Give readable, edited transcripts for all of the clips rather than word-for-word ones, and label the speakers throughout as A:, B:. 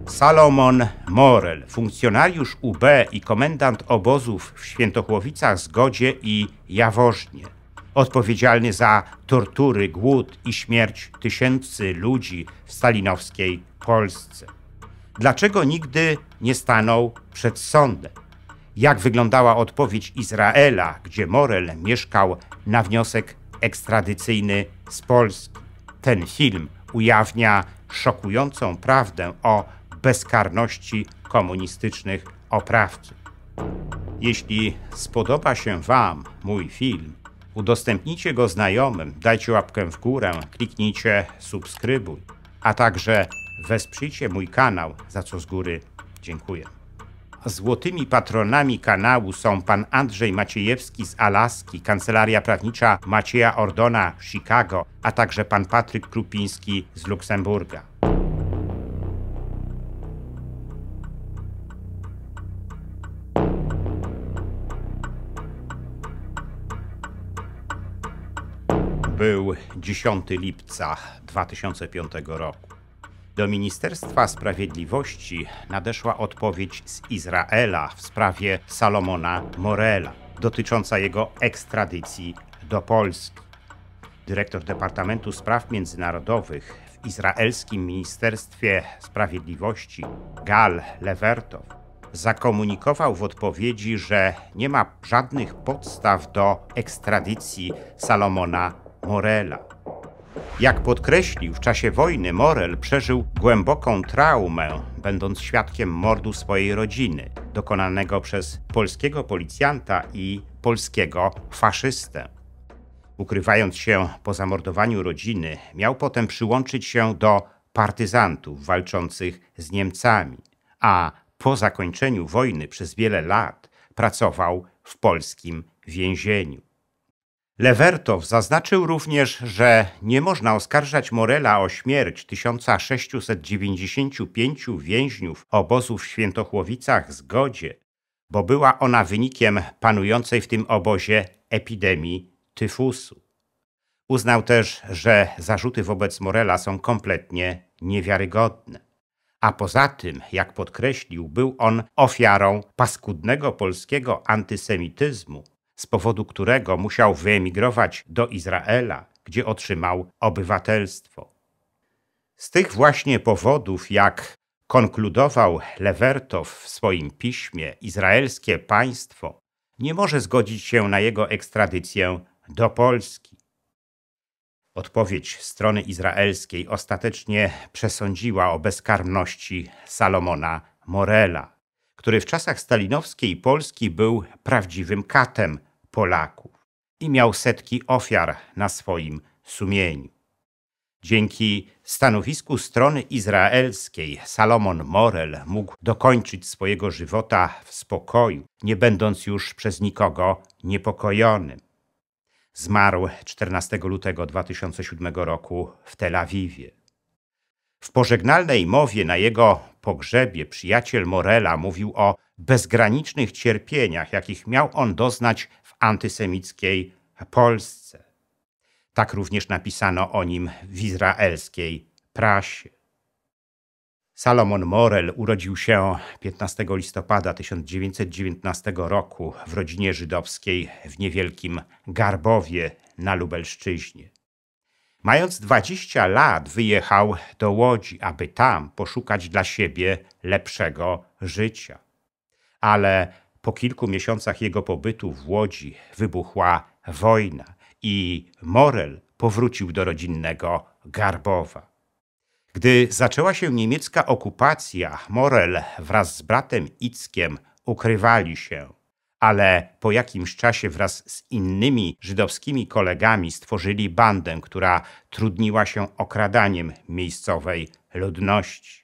A: Salomon Morel, funkcjonariusz UB i komendant obozów w Świętochłowicach-Zgodzie i Jaworznie, odpowiedzialny za tortury, głód i śmierć tysięcy ludzi w stalinowskiej Polsce. Dlaczego nigdy nie stanął przed sądem? Jak wyglądała odpowiedź Izraela, gdzie Morel mieszkał na wniosek ekstradycyjny z Polski? Ten film ujawnia szokującą prawdę o bezkarności komunistycznych oprawców. Jeśli spodoba się Wam mój film, udostępnijcie go znajomym, dajcie łapkę w górę, kliknijcie subskrybuj, a także wesprzyjcie mój kanał, za co z góry dziękuję. Złotymi patronami kanału są pan Andrzej Maciejewski z Alaski, kancelaria prawnicza Macieja Ordona w Chicago, a także pan Patryk Krupiński z Luksemburga. Był 10 lipca 2005 roku. Do Ministerstwa Sprawiedliwości nadeszła odpowiedź z Izraela w sprawie Salomona Morela dotycząca jego ekstradycji do Polski. Dyrektor Departamentu Spraw Międzynarodowych w izraelskim Ministerstwie Sprawiedliwości Gal Levertow zakomunikował w odpowiedzi, że nie ma żadnych podstaw do ekstradycji Salomona Morela. Jak podkreślił, w czasie wojny Morel przeżył głęboką traumę, będąc świadkiem mordu swojej rodziny, dokonanego przez polskiego policjanta i polskiego faszystę. Ukrywając się po zamordowaniu rodziny, miał potem przyłączyć się do partyzantów walczących z Niemcami, a po zakończeniu wojny przez wiele lat pracował w polskim więzieniu. Levertow zaznaczył również, że nie można oskarżać Morela o śmierć 1695 więźniów obozów w Świętochłowicach-Zgodzie, bo była ona wynikiem panującej w tym obozie epidemii tyfusu. Uznał też, że zarzuty wobec Morela są kompletnie niewiarygodne. A poza tym, jak podkreślił, był on ofiarą paskudnego polskiego antysemityzmu, z powodu którego musiał wyemigrować do Izraela, gdzie otrzymał obywatelstwo. Z tych właśnie powodów, jak konkludował Levertow w swoim piśmie, izraelskie państwo nie może zgodzić się na jego ekstradycję do Polski. Odpowiedź strony izraelskiej ostatecznie przesądziła o bezkarności Salomona Morela, który w czasach stalinowskiej Polski był prawdziwym katem Polaków i miał setki ofiar na swoim sumieniu. Dzięki stanowisku strony izraelskiej Salomon Morel mógł dokończyć swojego żywota w spokoju, nie będąc już przez nikogo niepokojonym. Zmarł 14 lutego 2007 roku w Tel Awiwie. W pożegnalnej mowie na jego pogrzebie przyjaciel Morela mówił o bezgranicznych cierpieniach, jakich miał on doznać w antysemickiej Polsce. Tak również napisano o nim w izraelskiej prasie. Salomon Morel urodził się 15 listopada 1919 roku w rodzinie żydowskiej w niewielkim Garbowie na Lubelszczyźnie. Mając 20 lat wyjechał do Łodzi, aby tam poszukać dla siebie lepszego życia. Ale po kilku miesiącach jego pobytu w Łodzi wybuchła wojna i Morel powrócił do rodzinnego Garbowa. Gdy zaczęła się niemiecka okupacja, Morel wraz z bratem Ickiem ukrywali się, ale po jakimś czasie wraz z innymi żydowskimi kolegami stworzyli bandę, która trudniła się okradaniem miejscowej ludności.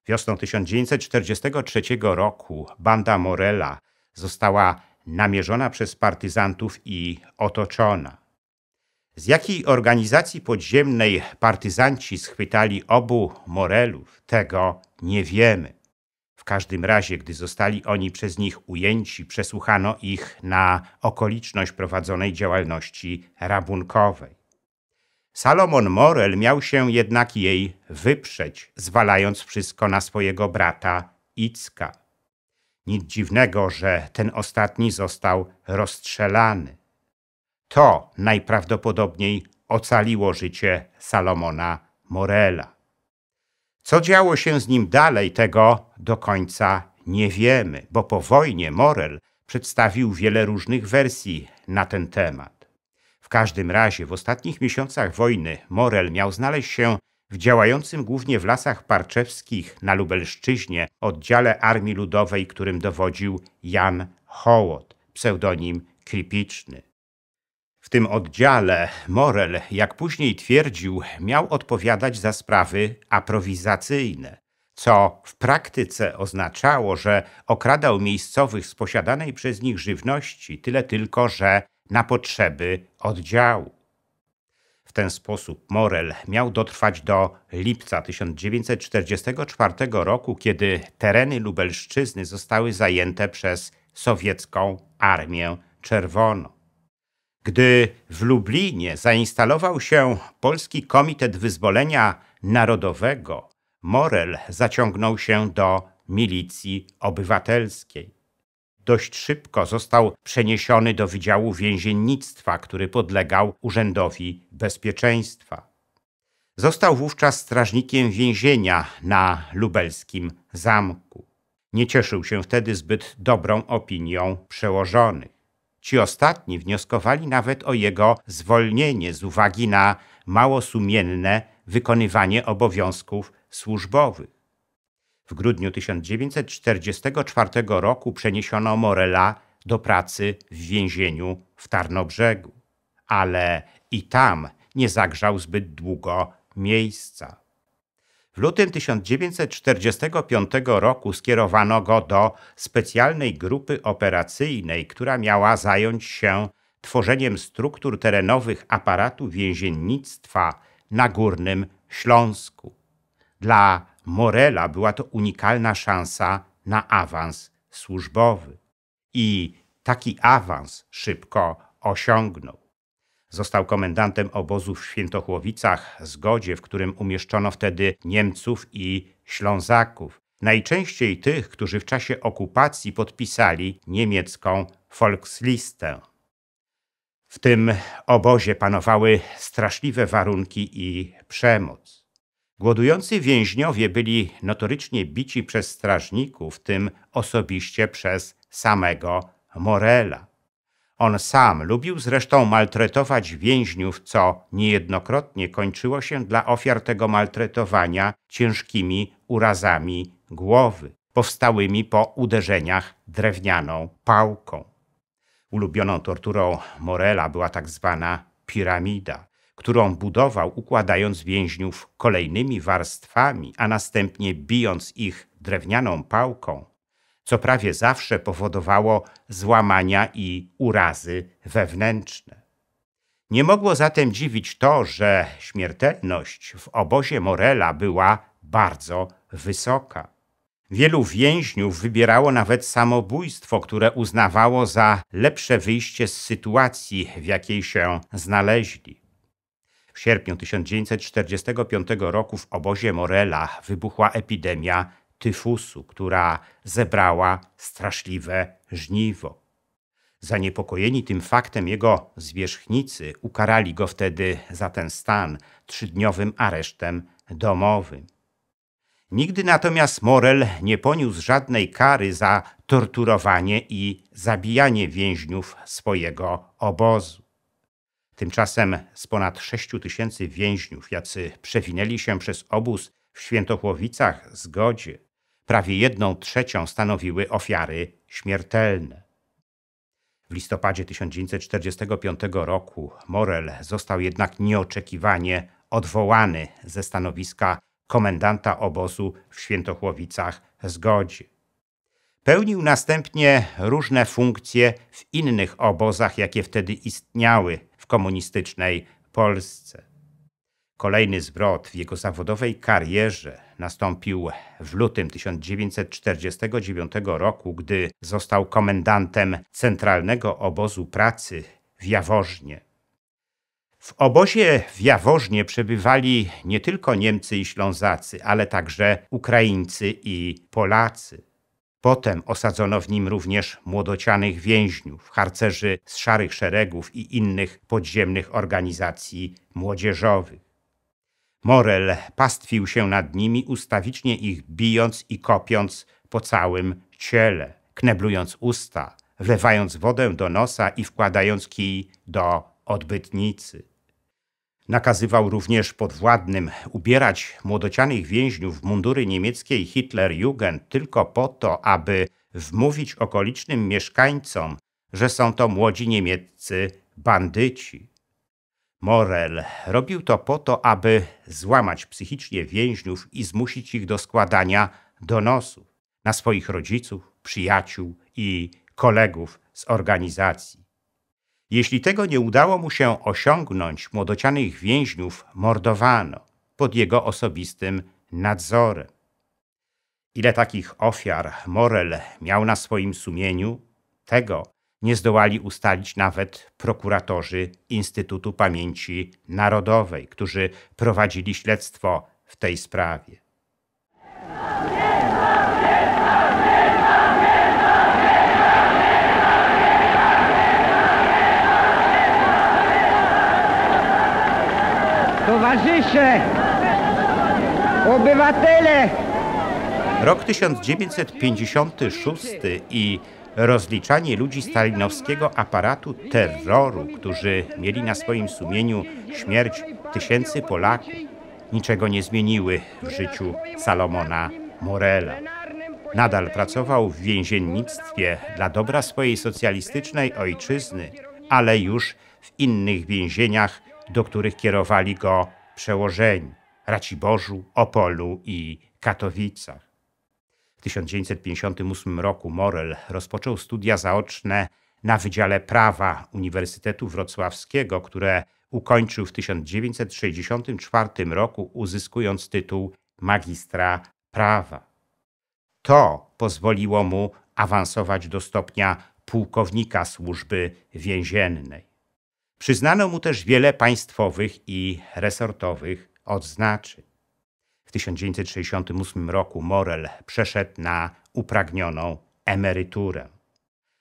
A: Wiosną 1943 roku banda Morela została namierzona przez partyzantów i otoczona. Z jakiej organizacji podziemnej partyzanci schwytali obu Morelów, tego nie wiemy. W każdym razie, gdy zostali oni przez nich ujęci, przesłuchano ich na okoliczność prowadzonej działalności rabunkowej. Salomon Morel miał się jednak jej wyprzeć, zwalając wszystko na swojego brata Icka. Nic dziwnego, że ten ostatni został rozstrzelany. To najprawdopodobniej ocaliło życie Salomona Morela. Co działo się z nim dalej, tego do końca nie wiemy, bo po wojnie Morel przedstawił wiele różnych wersji na ten temat. W każdym razie w ostatnich miesiącach wojny Morel miał znaleźć się w działającym głównie w Lasach Parczewskich na Lubelszczyźnie oddziale Armii Ludowej, którym dowodził Jan Hołot, pseudonim Kripiczny. W tym oddziale Morel, jak później twierdził, miał odpowiadać za sprawy aprowizacyjne, co w praktyce oznaczało, że okradał miejscowych z posiadanej przez nich żywności, tyle tylko, że na potrzeby oddziału. W ten sposób Morel miał dotrwać do lipca 1944 roku, kiedy tereny Lubelszczyzny zostały zajęte przez sowiecką Armię Czerwoną. Gdy w Lublinie zainstalował się Polski Komitet Wyzwolenia Narodowego, Morel zaciągnął się do milicji obywatelskiej. Dość szybko został przeniesiony do Wydziału Więziennictwa, który podlegał Urzędowi Bezpieczeństwa. Został wówczas strażnikiem więzienia na lubelskim zamku. Nie cieszył się wtedy zbyt dobrą opinią przełożonych. Ci ostatni wnioskowali nawet o jego zwolnienie z uwagi na mało sumienne wykonywanie obowiązków służbowych. W grudniu 1944 roku przeniesiono Morela do pracy w więzieniu w Tarnobrzegu, ale i tam nie zagrzał zbyt długo miejsca. W lutym 1945 roku skierowano go do specjalnej grupy operacyjnej, która miała zająć się tworzeniem struktur terenowych aparatu więziennictwa na Górnym Śląsku. Dla Morela była to unikalna szansa na awans służbowy. I taki awans szybko osiągnął. Został komendantem obozu w Świętochłowicach, Zgodzie, w którym umieszczono wtedy Niemców i Ślązaków. Najczęściej tych, którzy w czasie okupacji podpisali niemiecką Volkslistę. W tym obozie panowały straszliwe warunki i przemoc. Głodujący więźniowie byli notorycznie bici przez strażników, w tym osobiście przez samego Morela. On sam lubił zresztą maltretować więźniów, co niejednokrotnie kończyło się dla ofiar tego maltretowania ciężkimi urazami głowy, powstałymi po uderzeniach drewnianą pałką. Ulubioną torturą Morela była tak zwana piramida, którą budował, układając więźniów kolejnymi warstwami, a następnie bijąc ich drewnianą pałką, co prawie zawsze powodowało złamania i urazy wewnętrzne. Nie mogło zatem dziwić to, że śmiertelność w obozie Morela była bardzo wysoka. Wielu więźniów wybierało nawet samobójstwo, które uznawało za lepsze wyjście z sytuacji, w jakiej się znaleźli. W sierpniu 1945 roku w obozie Morela wybuchła epidemia tyfusu, która zebrała straszliwe żniwo. Zaniepokojeni tym faktem jego zwierzchnicy ukarali go wtedy za ten stan 3-dniowym aresztem domowym. Nigdy natomiast Morel nie poniósł żadnej kary za torturowanie i zabijanie więźniów swojego obozu. Tymczasem z ponad 6 000 więźniów, jacy przewinęli się przez obóz w Świętochłowicach Zgodzie, prawie 1/3 stanowiły ofiary śmiertelne. W listopadzie 1945 roku Morel został jednak nieoczekiwanie odwołany ze stanowiska komendanta obozu w Świętochłowicach Zgodzie. Pełnił następnie różne funkcje w innych obozach, jakie wtedy istniały w komunistycznej Polsce. Kolejny zwrot w jego zawodowej karierze nastąpił w lutym 1949 roku, gdy został komendantem Centralnego Obozu Pracy w Jaworznie. W obozie w Jaworznie przebywali nie tylko Niemcy i Ślązacy, ale także Ukraińcy i Polacy. Potem osadzono w nim również młodocianych więźniów, harcerzy z Szarych Szeregów i innych podziemnych organizacji młodzieżowych. Morel pastwił się nad nimi, ustawicznie ich bijąc i kopiąc po całym ciele, kneblując usta, wlewając wodę do nosa i wkładając kij do odbytnicy. Nakazywał również podwładnym ubierać młodocianych więźniów w mundury niemieckiej Hitlerjugend tylko po to, aby wmówić okolicznym mieszkańcom, że są to młodzi niemieccy bandyci. Morel robił to po to, aby złamać psychicznie więźniów i zmusić ich do składania donosów na swoich rodziców, przyjaciół i kolegów z organizacji. Jeśli tego nie udało mu się osiągnąć, młodocianych więźniów mordowano pod jego osobistym nadzorem. Ile takich ofiar Morel miał na swoim sumieniu, tego nie zdołali ustalić nawet prokuratorzy Instytutu Pamięci Narodowej, którzy prowadzili śledztwo w tej sprawie.
B: Towarzysze, obywatele!
A: Rok 1956 i rozliczanie ludzi stalinowskiego aparatu terroru, którzy mieli na swoim sumieniu śmierć tysięcy Polaków, niczego nie zmieniły w życiu Salomona Morela. Nadal pracował w więziennictwie dla dobra swojej socjalistycznej ojczyzny, ale już w innych więzieniach, do których kierowali go przełożeni: Raciborzu, Opolu i Katowicach. W 1958 roku Morel rozpoczął studia zaoczne na Wydziale Prawa Uniwersytetu Wrocławskiego, które ukończył w 1964 roku, uzyskując tytuł magistra prawa. To pozwoliło mu awansować do stopnia pułkownika służby więziennej. Przyznano mu też wiele państwowych i resortowych odznaczeń. W 1968 roku Morel przeszedł na upragnioną emeryturę.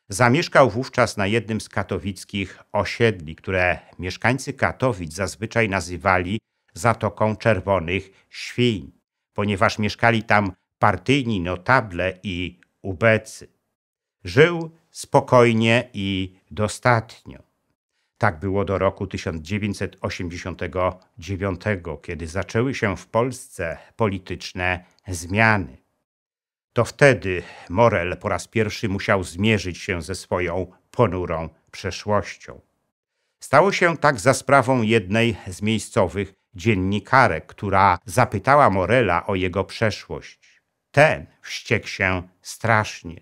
A: Zamieszkał wówczas na jednym z katowickich osiedli, które mieszkańcy Katowic zazwyczaj nazywali Zatoką Czerwonych Świń, ponieważ mieszkali tam partyjni notable i ubecy. Żył spokojnie i dostatnio. Tak było do roku 1989, kiedy zaczęły się w Polsce polityczne zmiany. To wtedy Morel po raz pierwszy musiał zmierzyć się ze swoją ponurą przeszłością. Stało się tak za sprawą jednej z miejscowych dziennikarek, która zapytała Morela o jego przeszłość. Ten wściekł się strasznie.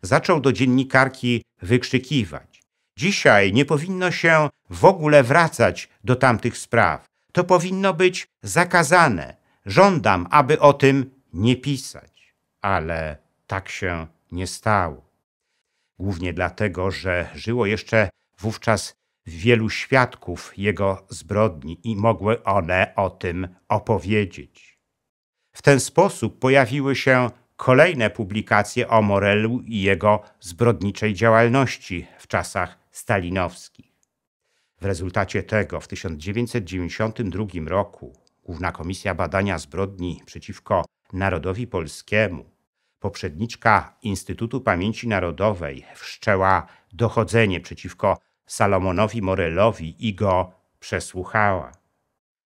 A: Zaczął do dziennikarki wykrzykiwać: dzisiaj nie powinno się w ogóle wracać do tamtych spraw. To powinno być zakazane. Żądam, aby o tym nie pisać. Ale tak się nie stało. Głównie dlatego, że żyło jeszcze wówczas wielu świadków jego zbrodni i mogły one o tym opowiedzieć. W ten sposób pojawiły się kolejne publikacje o Morelu i jego zbrodniczej działalności w czasach stalinowskich. W rezultacie tego w 1992 roku Główna Komisja Badania Zbrodni przeciwko Narodowi Polskiemu, poprzedniczka Instytutu Pamięci Narodowej, wszczęła dochodzenie przeciwko Salomonowi Morelowi i go przesłuchała.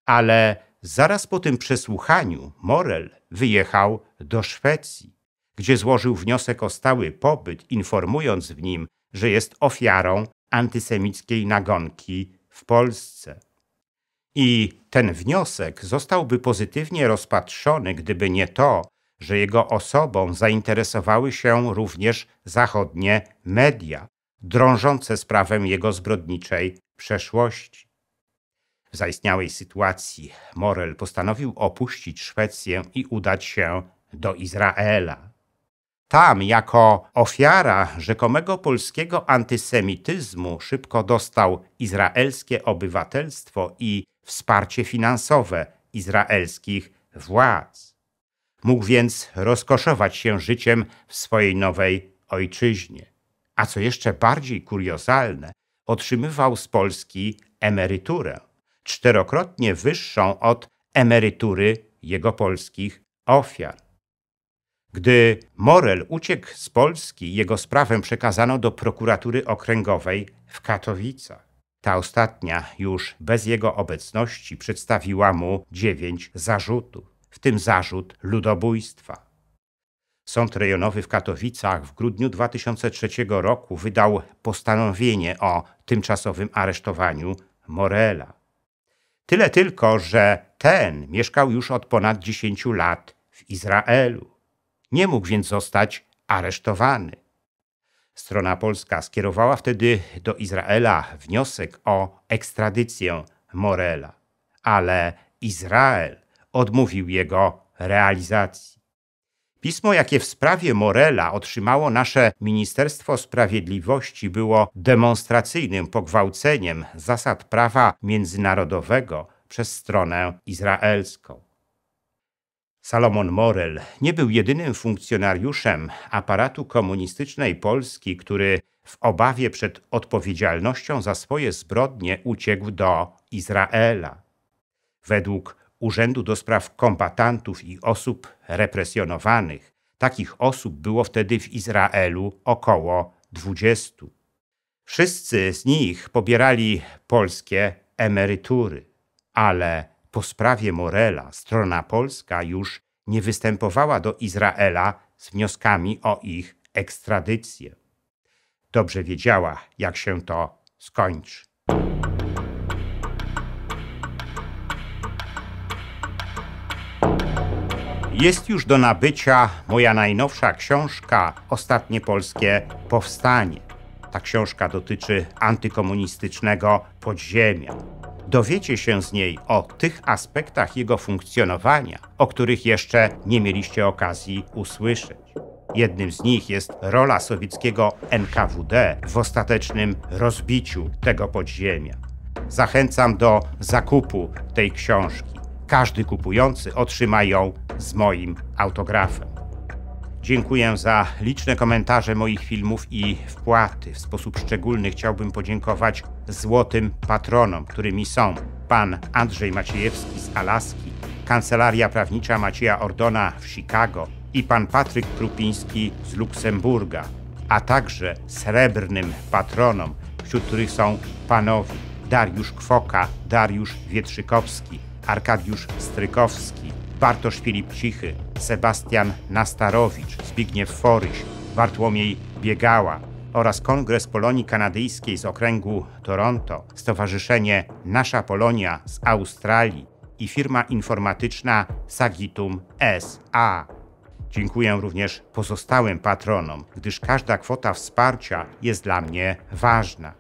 A: Ale zaraz po tym przesłuchaniu Morel wyjechał do Szwecji, gdzie złożył wniosek o stały pobyt, informując w nim, że jest ofiarą antysemickiej nagonki w Polsce. I ten wniosek zostałby pozytywnie rozpatrzony, gdyby nie to, że jego osobą zainteresowały się również zachodnie media, drążące sprawę jego zbrodniczej przeszłości. W zaistniałej sytuacji Morel postanowił opuścić Szwecję i udać się do Izraela. Tam jako ofiara rzekomego polskiego antysemityzmu szybko dostał izraelskie obywatelstwo i wsparcie finansowe izraelskich władz. Mógł więc rozkoszować się życiem w swojej nowej ojczyźnie. A co jeszcze bardziej kuriozalne, otrzymywał z Polski emeryturę, 4-krotnie wyższą od emerytury jego polskich ofiar. Gdy Morel uciekł z Polski, jego sprawę przekazano do prokuratury okręgowej w Katowicach. Ta ostatnia już bez jego obecności przedstawiła mu 9 zarzutów, w tym zarzut ludobójstwa. Sąd rejonowy w Katowicach w grudniu 2003 roku wydał postanowienie o tymczasowym aresztowaniu Morela. Tyle tylko, że ten mieszkał już od ponad 10 lat w Izraelu. Nie mógł więc zostać aresztowany. Strona polska skierowała wtedy do Izraela wniosek o ekstradycję Morela, ale Izrael odmówił jego realizacji. Pismo, jakie w sprawie Morela otrzymało nasze Ministerstwo Sprawiedliwości, było demonstracyjnym pogwałceniem zasad prawa międzynarodowego przez stronę izraelską. Salomon Morel nie był jedynym funkcjonariuszem aparatu komunistycznej Polski, który w obawie przed odpowiedzialnością za swoje zbrodnie uciekł do Izraela. Według Urzędu do Spraw Kombatantów i Osób Represjonowanych takich osób było wtedy w Izraelu około 20. Wszyscy z nich pobierali polskie emerytury, ale po sprawie Morela strona polska już nie występowała do Izraela z wnioskami o ich ekstradycję. Dobrze wiedziała, jak się to skończy. Jest już do nabycia moja najnowsza książka Ostatnie polskie powstanie. Ta książka dotyczy antykomunistycznego podziemia. Dowiecie się z niej o tych aspektach jego funkcjonowania, o których jeszcze nie mieliście okazji usłyszeć. Jednym z nich jest rola sowieckiego NKWD w ostatecznym rozbiciu tego podziemia. Zachęcam do zakupu tej książki. Każdy kupujący otrzyma ją z moim autografem. Dziękuję za liczne komentarze moich filmów i wpłaty. W sposób szczególny chciałbym podziękować złotym patronom, którymi są pan Andrzej Maciejewski z Alaski, Kancelaria Prawnicza Macieja Ordona w Chicago i pan Patryk Krupiński z Luksemburga, a także srebrnym patronom, wśród których są panowie Dariusz Kwoka, Dariusz Wietrzykowski, Arkadiusz Strykowski, Bartosz Filip Cichy, Sebastian Nastarowicz, Zbigniew Foryś, Bartłomiej Biegała oraz Kongres Polonii Kanadyjskiej z okręgu Toronto, Stowarzyszenie Nasza Polonia z Australii i firma informatyczna Sagitum S.A. Dziękuję również pozostałym patronom, gdyż każda kwota wsparcia jest dla mnie ważna.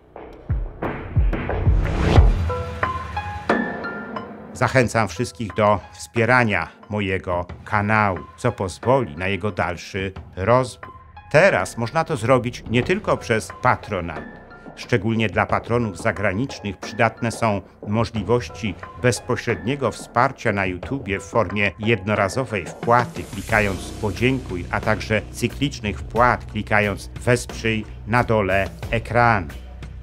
A: Zachęcam wszystkich do wspierania mojego kanału, co pozwoli na jego dalszy rozwój. Teraz można to zrobić nie tylko przez Patronat. Szczególnie dla patronów zagranicznych przydatne są możliwości bezpośredniego wsparcia na YouTubie w formie jednorazowej wpłaty, klikając podziękuj, a także cyklicznych wpłat, klikając wesprzyj na dole ekranu.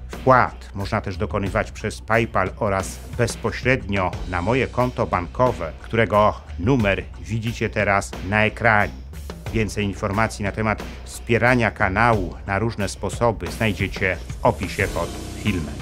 A: Wpłat można też dokonywać przez PayPal oraz bezpośrednio na moje konto bankowe, którego numer widzicie teraz na ekranie. Więcej informacji na temat wspierania kanału na różne sposoby znajdziecie w opisie pod filmem.